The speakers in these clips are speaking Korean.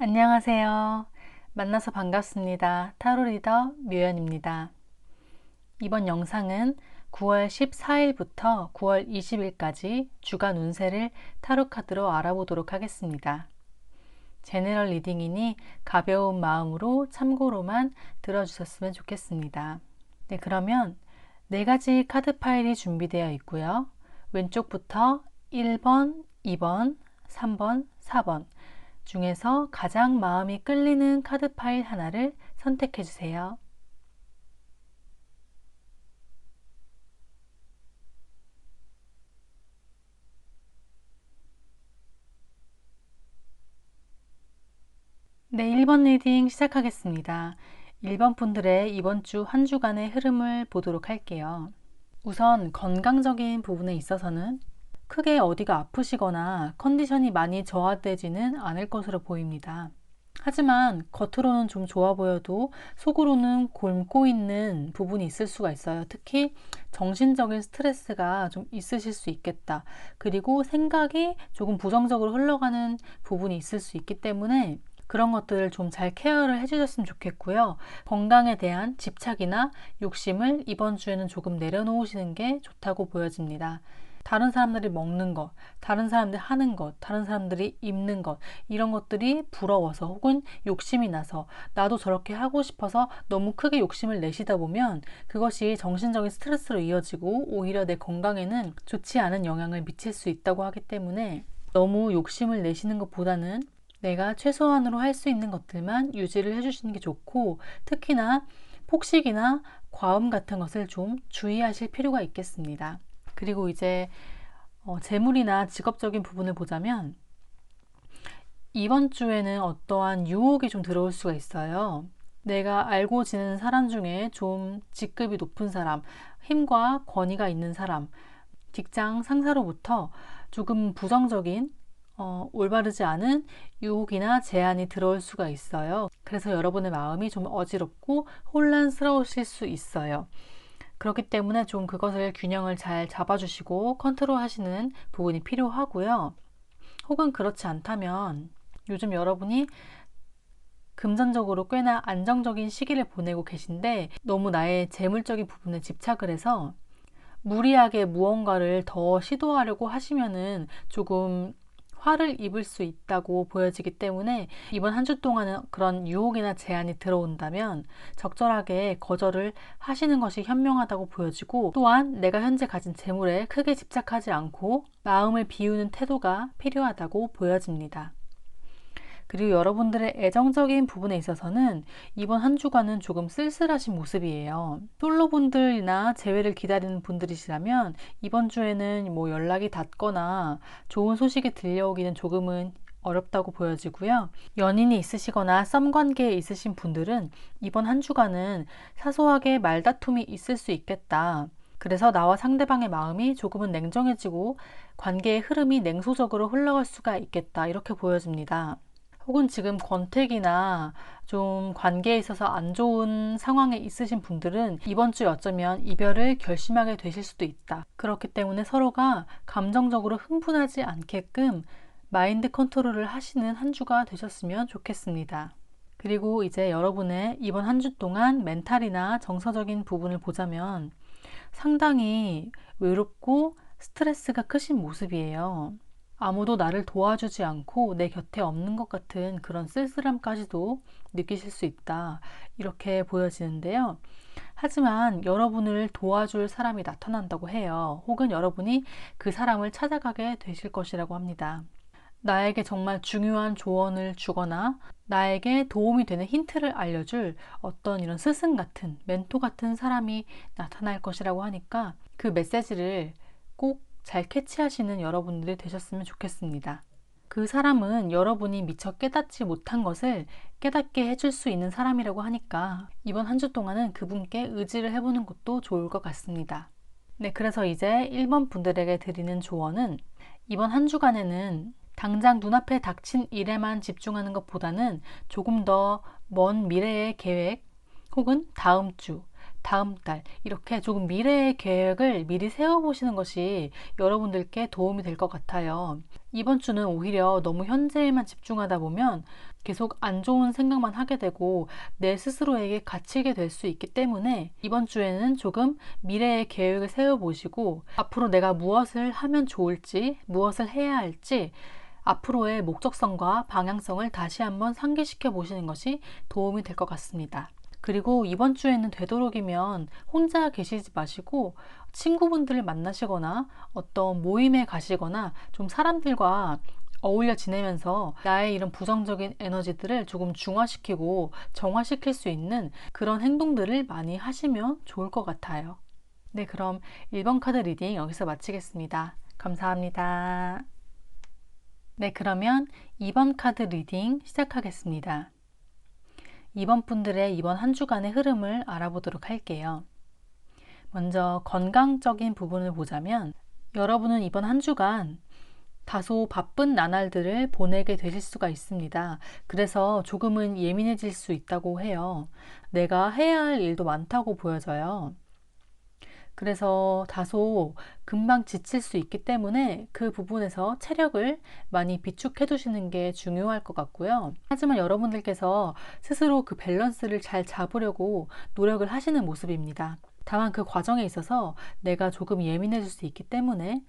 안녕하세요. 만나서 반갑습니다. 타로 리더 묘연입니다. 이번 영상은 9월 14일부터 9월 20일까지 주간 운세를 타로 카드로 알아보도록 하겠습니다. 제너럴 리딩이니 가벼운 마음으로 참고로만 들어주셨으면 좋겠습니다. 네, 그러면 4가지 카드 파일이 준비되어 있고요. 왼쪽부터 1번, 2번, 3번, 4번 중에서 가장 마음이 끌리는 카드 파일 하나를 선택해 주세요. 네, 1번 리딩 시작하겠습니다. 1번 분들의 이번 주 한 주간의 흐름을 보도록 할게요. 우선 건강적인 부분에 있어서는 크게 어디가 아프시거나 컨디션이 많이 저하되지는 않을 것으로 보입니다. 하지만 겉으로는 좀 좋아 보여도 속으로는 곪고 있는 부분이 있을 수가 있어요. 특히 정신적인 스트레스가 좀 있으실 수 있겠다. 그리고 생각이 조금 부정적으로 흘러가는 부분이 있을 수 있기 때문에 그런 것들을 좀 잘 케어를 해주셨으면 좋겠고요. 건강에 대한 집착이나 욕심을 이번 주에는 조금 내려놓으시는 게 좋다고 보여집니다. 다른 사람들이 먹는 것, 다른 사람들이 하는 것, 다른 사람들이 입는 것, 이런 것들이 부러워서 혹은 욕심이 나서 나도 저렇게 하고 싶어서 너무 크게 욕심을 내시다 보면 그것이 정신적인 스트레스로 이어지고 오히려 내 건강에는 좋지 않은 영향을 미칠 수 있다고 하기 때문에 너무 욕심을 내시는 것보다는 내가 최소한으로 할 수 있는 것들만 유지를 해주시는 게 좋고, 특히나 폭식이나 과음 같은 것을 좀 주의하실 필요가 있겠습니다. 그리고 이제 재물이나 직업적인 부분을 보자면 이번 주에는 어떠한 유혹이 좀 들어올 수가 있어요. 내가 알고 지내는 사람 중에 좀 직급이 높은 사람, 힘과 권위가 있는 사람, 직장 상사로부터 조금 부정적인 올바르지 않은 유혹이나 제안이 들어올 수가 있어요. 그래서 여러분의 마음이 좀 어지럽고 혼란스러우실 수 있어요. 그렇기 때문에 좀 그것을 균형을 잘 잡아주시고 컨트롤 하시는 부분이 필요하고요. 혹은 그렇지 않다면 요즘 여러분이 금전적으로 꽤나 안정적인 시기를 보내고 계신데 너무 나의 재물적인 부분에 집착을 해서 무리하게 무언가를 더 시도하려고 하시면은 조금 화를 입을 수 있다고 보여지기 때문에 이번 한 주 동안은 그런 유혹이나 제안이 들어온다면 적절하게 거절을 하시는 것이 현명하다고 보여지고, 또한 내가 현재 가진 재물에 크게 집착하지 않고 마음을 비우는 태도가 필요하다고 보여집니다. 그리고 여러분들의 애정적인 부분에 있어서는 이번 한 주간은 조금 쓸쓸하신 모습이에요. 솔로분들이나 재회를 기다리는 분들이시라면 이번 주에는 뭐 연락이 닿거나 좋은 소식이 들려오기는 조금은 어렵다고 보여지고요. 연인이 있으시거나 썸 관계에 있으신 분들은 이번 한 주간은 사소하게 말다툼이 있을 수 있겠다. 그래서 나와 상대방의 마음이 조금은 냉정해지고 관계의 흐름이 냉소적으로 흘러갈 수가 있겠다. 이렇게 보여집니다. 혹은 지금 권태기나 좀 관계에 있어서 안 좋은 상황에 있으신 분들은 이번 주에 어쩌면 이별을 결심하게 되실 수도 있다. 그렇기 때문에 서로가 감정적으로 흥분하지 않게끔 마인드 컨트롤을 하시는 한 주가 되셨으면 좋겠습니다. 그리고 이제 여러분의 이번 한 주 동안 멘탈이나 정서적인 부분을 보자면 상당히 외롭고 스트레스가 크신 모습이에요. 아무도 나를 도와주지 않고 내 곁에 없는 것 같은 그런 쓸쓸함까지도 느끼실 수 있다. 이렇게 보여지는데요. 하지만 여러분을 도와줄 사람이 나타난다고 해요. 혹은 여러분이 그 사람을 찾아가게 되실 것이라고 합니다. 나에게 정말 중요한 조언을 주거나 나에게 도움이 되는 힌트를 알려줄 어떤 이런 스승 같은, 멘토 같은 사람이 나타날 것이라고 하니까 그 메시지를 꼭 잘 캐치하시는 여러분들이 되셨으면 좋겠습니다. 그 사람은 여러분이 미처 깨닫지 못한 것을 깨닫게 해줄 수 있는 사람이라고 하니까 이번 한 주 동안은 그분께 의지를 해보는 것도 좋을 것 같습니다. 네, 그래서 이제 1번 분들에게 드리는 조언은 이번 한 주간에는 당장 눈앞에 닥친 일에만 집중하는 것보다는 조금 더 먼 미래의 계획 혹은 다음 주, 다음 달 이렇게 조금 미래의 계획을 미리 세워보시는 것이 여러분들께 도움이 될 것 같아요. 이번 주는 오히려 너무 현재에만 집중하다 보면 계속 안 좋은 생각만 하게 되고 내 스스로에게 갇히게 될 수 있기 때문에 이번 주에는 조금 미래의 계획을 세워보시고 앞으로 내가 무엇을 하면 좋을지, 무엇을 해야 할지 앞으로의 목적성과 방향성을 다시 한번 상기시켜 보시는 것이 도움이 될 것 같습니다. 그리고 이번 주에는 되도록이면 혼자 계시지 마시고 친구분들을 만나시거나 어떤 모임에 가시거나 좀 사람들과 어울려 지내면서 나의 이런 부정적인 에너지들을 조금 중화시키고 정화시킬 수 있는 그런 행동들을 많이 하시면 좋을 것 같아요. 네, 그럼 1번 카드 리딩 여기서 마치겠습니다. 감사합니다. 네, 그러면 2번 카드 리딩 시작하겠습니다. 2번 분들의 이번 한 주간의 흐름을 알아보도록 할게요. 먼저 건강적인 부분을 보자면 여러분은 이번 한 주간 다소 바쁜 나날들을 보내게 되실 수가 있습니다. 그래서 조금은 예민해질 수 있다고 해요. 내가 해야 할 일도 많다고 보여져요. 그래서 다소 금방 지칠 수 있기 때문에 그 부분에서 체력을 많이 비축해 두시는 게 중요할 것 같고요. 하지만 여러분들께서 스스로 그 밸런스를 잘 잡으려고 노력을 하시는 모습입니다. 다만 그 과정에 있어서 내가 조금 예민해질 수 있기 때문에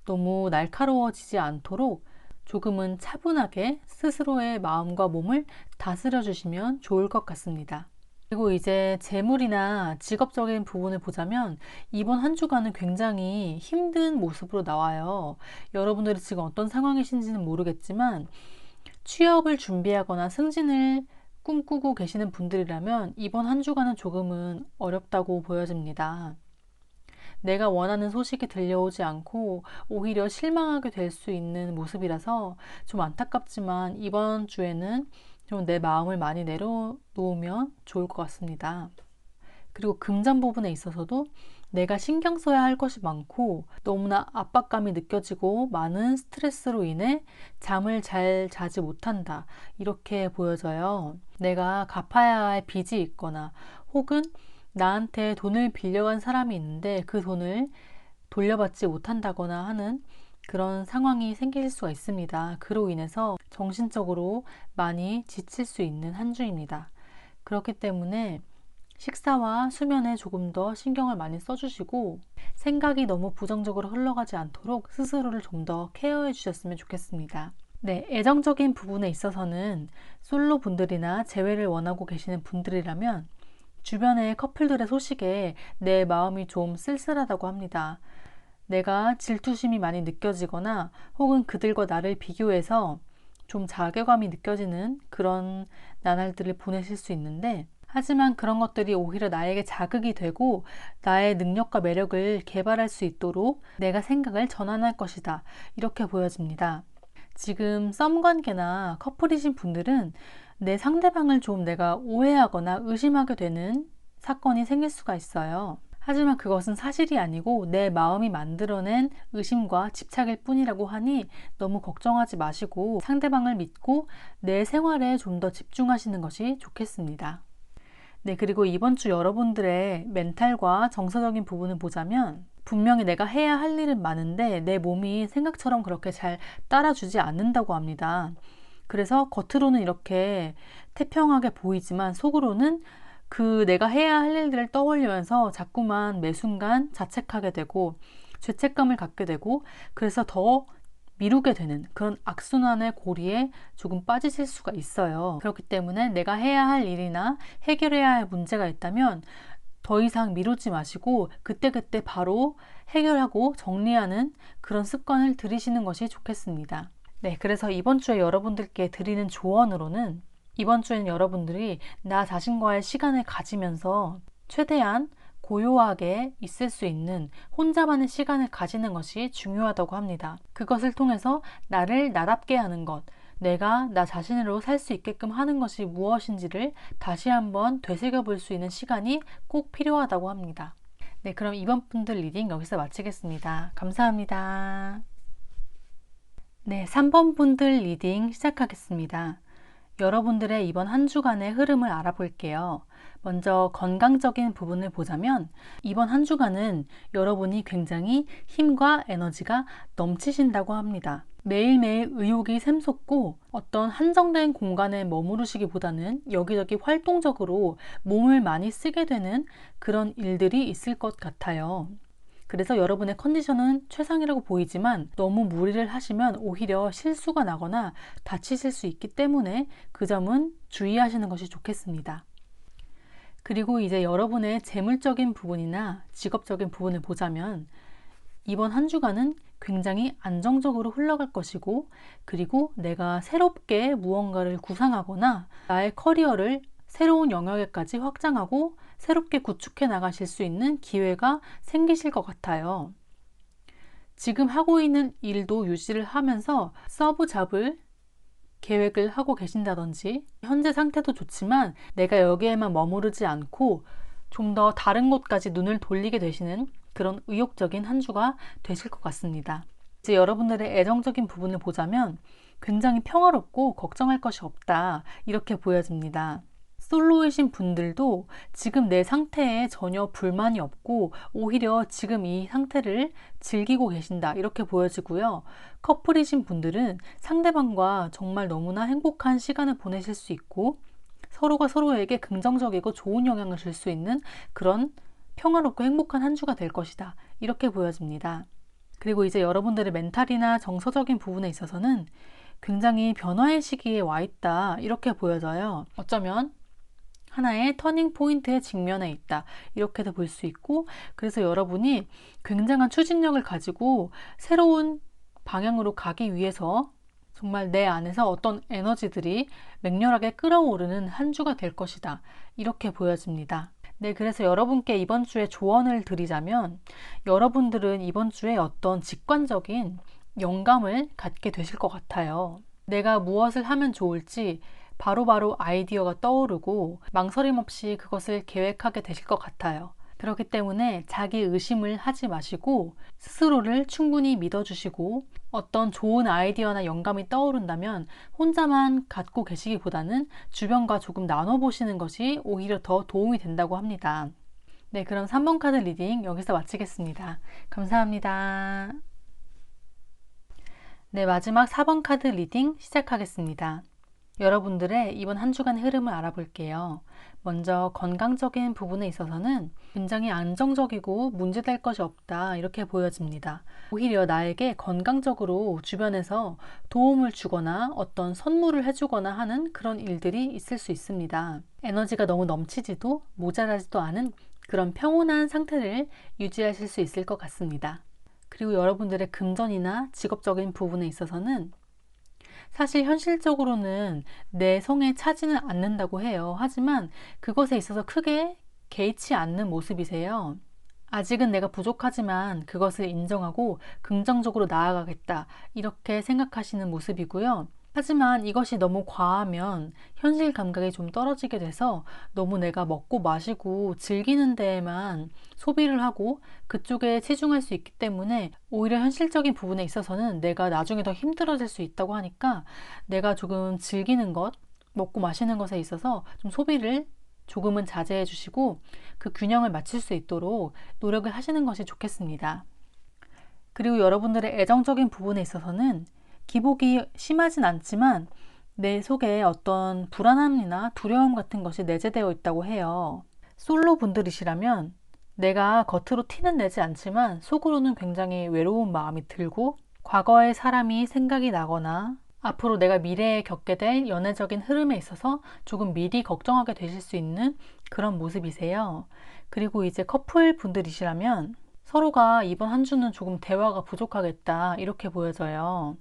너무 날카로워지지 않도록 조금은 차분하게 스스로의 마음과 몸을 다스려 주시면 좋을 것 같습니다. 그리고 이제 재물이나 직업적인 부분을 보자면 이번 한 주간은 굉장히 힘든 모습으로 나와요. 여러분들이 지금 어떤 상황이신지는 모르겠지만 취업을 준비하거나 승진을 꿈꾸고 계시는 분들이라면 이번 한 주간은 조금은 어렵다고 보여집니다. 내가 원하는 소식이 들려오지 않고 오히려 실망하게 될 수 있는 모습이라서 좀 안타깝지만 이번 주에는 좀 내 마음을 많이 내려놓으면 좋을 것 같습니다. 그리고 금전 부분에 있어서도 내가 신경 써야 할 것이 많고 너무나 압박감이 느껴지고 많은 스트레스로 인해 잠을 잘 자지 못한다. 이렇게 보여져요. 내가 갚아야 할 빚이 있거나 혹은 나한테 돈을 빌려간 사람이 있는데 그 돈을 돌려받지 못한다거나 하는 그런 상황이 생길 수가 있습니다. 그로 인해서 정신적으로 많이 지칠 수 있는 한 주입니다. 그렇기 때문에 식사와 수면에 조금 더 신경을 많이 써주시고 생각이 너무 부정적으로 흘러가지 않도록 스스로를 좀 더 케어해 주셨으면 좋겠습니다. 네, 애정적인 부분에 있어서는 솔로 분들이나 재회를 원하고 계시는 분들이라면 주변의 커플들의 소식에 내 마음이 좀 쓸쓸하다고 합니다. 내가 질투심이 많이 느껴지거나 혹은 그들과 나를 비교해서 좀 자괴감이 느껴지는 그런 나날들을 보내실 수 있는데 하지만 그런 것들이 오히려 나에게 자극이 되고 나의 능력과 매력을 개발할 수 있도록 내가 생각을 전환할 것이다. 이렇게 보여집니다. 지금 썸 관계나 커플이신 분들은 내 상대방을 좀 내가 오해하거나 의심하게 되는 사건이 생길 수가 있어요. 하지만 그것은 사실이 아니고 내 마음이 만들어낸 의심과 집착일 뿐이라고 하니 너무 걱정하지 마시고 상대방을 믿고 내 생활에 좀 더 집중하시는 것이 좋겠습니다. 네, 그리고 이번 주 여러분들의 멘탈과 정서적인 부분을 보자면 분명히 내가 해야 할 일은 많은데 내 몸이 생각처럼 그렇게 잘 따라주지 않는다고 합니다. 그래서 겉으로는 이렇게 태평하게 보이지만 속으로는 그 내가 해야 할 일들을 떠올리면서 자꾸만 매 순간 자책하게 되고 죄책감을 갖게 되고 그래서 더 미루게 되는 그런 악순환의 고리에 조금 빠지실 수가 있어요. 그렇기 때문에 내가 해야 할 일이나 해결해야 할 문제가 있다면 더 이상 미루지 마시고 그때그때 바로 해결하고 정리하는 그런 습관을 들이시는 것이 좋겠습니다. 네, 그래서 이번 주에 여러분들께 드리는 조언으로는 이번 주에는 여러분들이 나 자신과의 시간을 가지면서 최대한 고요하게 있을 수 있는 혼자만의 시간을 가지는 것이 중요하다고 합니다. 그것을 통해서 나를 나답게 하는 것, 내가 나 자신으로 살 수 있게끔 하는 것이 무엇인지를 다시 한번 되새겨 볼 수 있는 시간이 꼭 필요하다고 합니다. 네, 그럼 이번 분들 리딩 여기서 마치겠습니다. 감사합니다. 네, 3번 분들 리딩 시작하겠습니다. 여러분들의 이번 한 주간의 흐름을 알아볼게요. 먼저 건강적인 부분을 보자면 이번 한 주간은 여러분이 굉장히 힘과 에너지가 넘치신다고 합니다. 매일매일 의욕이 샘솟고 어떤 한정된 공간에 머무르시기보다는 여기저기 활동적으로 몸을 많이 쓰게 되는 그런 일들이 있을 것 같아요. 그래서 여러분의 컨디션은 최상이라고 보이지만 너무 무리를 하시면 오히려 실수가 나거나 다치실 수 있기 때문에 그 점은 주의하시는 것이 좋겠습니다. 그리고 이제 여러분의 재물적인 부분이나 직업적인 부분을 보자면 이번 한 주간은 굉장히 안정적으로 흘러갈 것이고, 그리고 내가 새롭게 무언가를 구상하거나 나의 커리어를 새로운 영역에까지 확장하고 새롭게 구축해 나가실 수 있는 기회가 생기실 것 같아요. 지금 하고 있는 일도 유지를 하면서 서브 잡을 계획을 하고 계신다든지, 현재 상태도 좋지만 내가 여기에만 머무르지 않고 좀 더 다른 곳까지 눈을 돌리게 되시는 그런 의욕적인 한 주가 되실 것 같습니다. 이제 여러분들의 애정적인 부분을 보자면 굉장히 평화롭고 걱정할 것이 없다, 이렇게 보여집니다. 솔로이신 분들도 지금 내 상태에 전혀 불만이 없고 오히려 지금 이 상태를 즐기고 계신다, 이렇게 보여지고요. 커플이신 분들은 상대방과 정말 너무나 행복한 시간을 보내실 수 있고 서로가 서로에게 긍정적이고 좋은 영향을 줄 수 있는 그런 평화롭고 행복한 한 주가 될 것이다, 이렇게 보여집니다. 그리고 이제 여러분들의 멘탈이나 정서적인 부분에 있어서는 굉장히 변화의 시기에 와 있다, 이렇게 보여져요. 어쩌면 하나의 터닝 포인트의 직면에 있다, 이렇게도 볼 수 있고, 그래서 여러분이 굉장한 추진력을 가지고 새로운 방향으로 가기 위해서 정말 내 안에서 어떤 에너지들이 맹렬하게 끌어오르는 한 주가 될 것이다, 이렇게 보여집니다. 네, 그래서 여러분께 이번 주에 조언을 드리자면 여러분들은 이번 주에 어떤 직관적인 영감을 갖게 되실 것 같아요. 내가 무엇을 하면 좋을지 바로바로 아이디어가 떠오르고 망설임 없이 그것을 계획하게 되실 것 같아요. 그렇기 때문에 자기 의심을 하지 마시고 스스로를 충분히 믿어주시고, 어떤 좋은 아이디어나 영감이 떠오른다면 혼자만 갖고 계시기보다는 주변과 조금 나눠보시는 것이 오히려 더 도움이 된다고 합니다. 네, 그럼 3번 카드 리딩 여기서 마치겠습니다. 감사합니다. 네, 마지막 4번 카드 리딩 시작하겠습니다. 여러분들의 이번 한 주간의 흐름을 알아볼게요. 먼저 건강적인 부분에 있어서는 굉장히 안정적이고 문제될 것이 없다, 이렇게 보여집니다. 오히려 나에게 건강적으로 주변에서 도움을 주거나 어떤 선물을 해주거나 하는 그런 일들이 있을 수 있습니다. 에너지가 너무 넘치지도 모자라지도 않은 그런 평온한 상태를 유지하실 수 있을 것 같습니다. 그리고 여러분들의 금전이나 직업적인 부분에 있어서는 사실 현실적으로는 내 성에 차지는 않는다고 해요. 하지만 그것에 있어서 크게 개의치 않는 모습이세요. 아직은 내가 부족하지만 그것을 인정하고 긍정적으로 나아가겠다, 이렇게 생각하시는 모습이고요. 하지만 이것이 너무 과하면 현실 감각이 좀 떨어지게 돼서 너무 내가 먹고 마시고 즐기는 데에만 소비를 하고 그쪽에 치중할 수 있기 때문에 오히려 현실적인 부분에 있어서는 내가 나중에 더 힘들어질 수 있다고 하니까 내가 조금 즐기는 것, 먹고 마시는 것에 있어서 좀 소비를 조금은 자제해 주시고 그 균형을 맞출 수 있도록 노력을 하시는 것이 좋겠습니다. 그리고 여러분들의 애정적인 부분에 있어서는 기복이 심하진 않지만 내 속에 어떤 불안함이나 두려움 같은 것이 내재되어 있다고 해요. 솔로 분들이시라면 내가 겉으로 티는 내지 않지만 속으로는 굉장히 외로운 마음이 들고 과거의 사람이 생각이 나거나 앞으로 내가 미래에 겪게 될 연애적인 흐름에 있어서 조금 미리 걱정하게 되실 수 있는 그런 모습이세요. 그리고 이제 커플 분들이시라면 서로가 이번 한 주는 조금 대화가 부족하겠다, 이렇게 보여져요.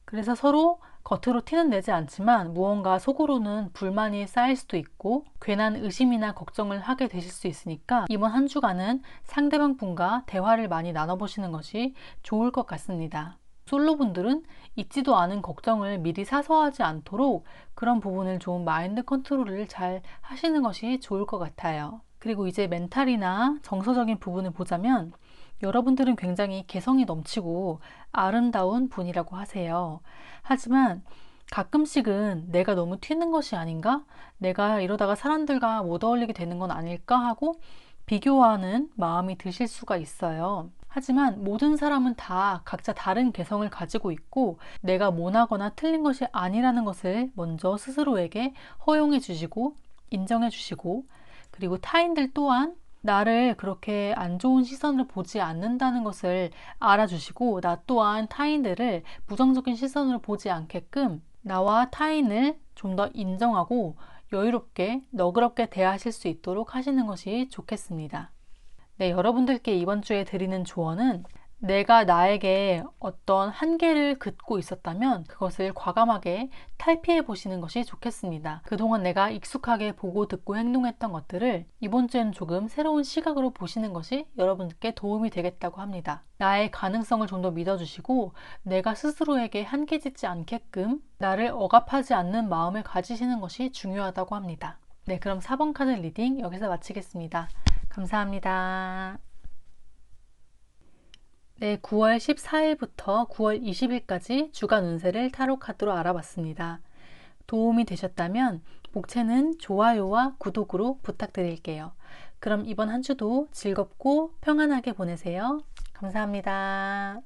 그래서 서로 겉으로 티는 내지 않지만 무언가 속으로는 불만이 쌓일 수도 있고 괜한 의심이나 걱정을 하게 되실 수 있으니까 이번 한 주간은 상대방 분과 대화를 많이 나눠보시는 것이 좋을 것 같습니다. 솔로분들은 있지도 않은 걱정을 미리 사소하지 않도록 그런 부분을 좀 마인드 컨트롤을 잘 하시는 것이 좋을 것 같아요. 그리고 이제 멘탈이나 정서적인 부분을 보자면 여러분들은 굉장히 개성이 넘치고 아름다운 분이라고 하세요. 하지만 가끔씩은 내가 너무 튀는 것이 아닌가? 내가 이러다가 사람들과 못 어울리게 되는 건 아닐까? 하고 비교하는 마음이 드실 수가 있어요. 하지만 모든 사람은 다 각자 다른 개성을 가지고 있고 내가 모나거나 틀린 것이 아니라는 것을 먼저 스스로에게 허용해 주시고 인정해 주시고 그리고 타인들 또한 나를 그렇게 안 좋은 시선으로 보지 않는다는 것을 알아주시고 나 또한 타인들을 부정적인 시선으로 보지 않게끔 나와 타인을 좀 더 인정하고 여유롭게 너그럽게 대하실 수 있도록 하시는 것이 좋겠습니다. 네, 여러분들께 이번 주에 드리는 조언은 내가 나에게 어떤 한계를 긋고 있었다면 그것을 과감하게 탈피해 보시는 것이 좋겠습니다. 그동안 내가 익숙하게 보고 듣고 행동했던 것들을 이번 주에는 조금 새로운 시각으로 보시는 것이 여러분들께 도움이 되겠다고 합니다. 나의 가능성을 좀 더 믿어주시고 내가 스스로에게 한계 짓지 않게끔 나를 억압하지 않는 마음을 가지시는 것이 중요하다고 합니다. 네, 그럼 4번 카드 리딩 여기서 마치겠습니다. 감사합니다. 네, 9월 14일부터 9월 20일까지 주간 운세를 타로 카드로 알아봤습니다. 도움이 되셨다면 목채는 좋아요와 구독으로 부탁드릴게요. 그럼 이번 한 주도 즐겁고 평안하게 보내세요. 감사합니다.